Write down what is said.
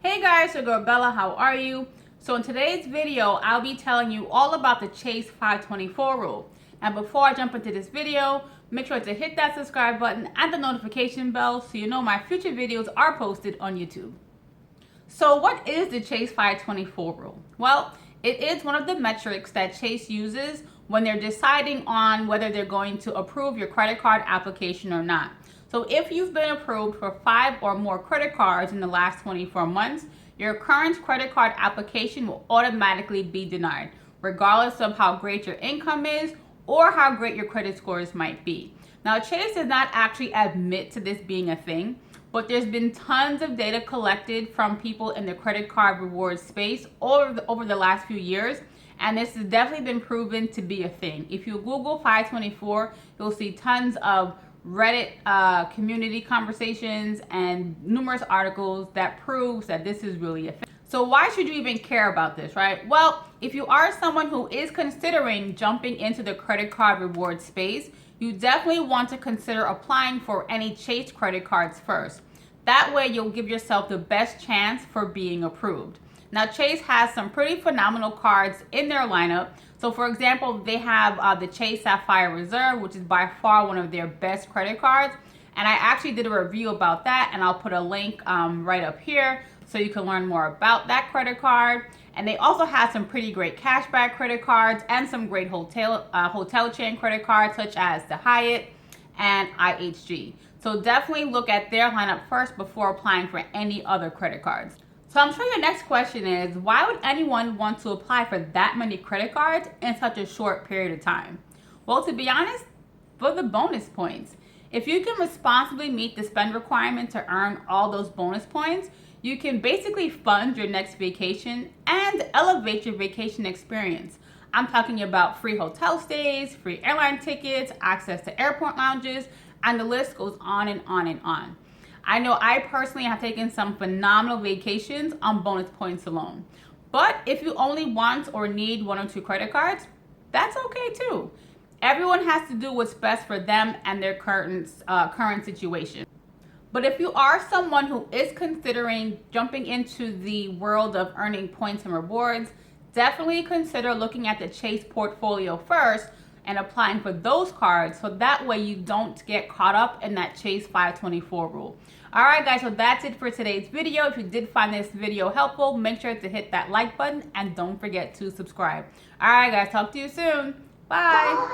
Hey guys, your girl Bella, how are you? So in today's video, I'll be telling you all about the Chase 524 rule. And before I jump into this video, make sure to hit that subscribe button and the notification bell so you know my future videos are posted on YouTube. So what is the Chase 524 rule? Well, it is one of the metrics that Chase uses when they're deciding on whether they're going to approve your credit card application or not. So if you've been approved for 5 or more credit cards in the last 24 months, your current credit card application will automatically be denied, regardless of how great your income is or how great your credit scores might be. Now, Chase does not actually admit to this being a thing, but there's been tons of data collected from people in the credit card rewards space over the last few years, and this has definitely been proven to be a thing. If you Google 524, you'll see tons of Reddit community conversations and numerous articles that proves that this is really a thing. So why should you even care about this, right? Well, if you are someone who is considering jumping into the credit card reward space, you definitely want to consider applying for any Chase credit cards first. That way you'll give yourself the best chance for being approved. Now, Chase has some pretty phenomenal cards in their lineup. So for example, they have the Chase Sapphire Reserve, which is by far one of their best credit cards. And I actually did a review about that, and I'll put a link right up here so you can learn more about that credit card. And they also have some pretty great cashback credit cards and some great hotel chain credit cards such as the Hyatt and IHG. So definitely look at their lineup first before applying for any other credit cards. So I'm sure your next question is, why would anyone want to apply for that many credit cards in such a short period of time? Well, to be honest, for the bonus points. If you can responsibly meet the spend requirement to earn all those bonus points, you can basically fund your next vacation and elevate your vacation experience. I'm talking about free hotel stays, free airline tickets, access to airport lounges, and the list goes on and on and on. I know I personally have taken some phenomenal vacations on bonus points alone. But if you only want or need 1 or 2 credit cards, that's okay too. Everyone has to do what's best for them and their current situation. But if you are someone who is considering jumping into the world of earning points and rewards, definitely consider looking at the Chase portfolio first and applying for those cards, so that way you don't get caught up in that Chase 524 rule. All right, guys, so that's it for today's video. If you did find this video helpful, make sure to hit that like button and don't forget to subscribe. All right, guys, talk to you soon. Bye.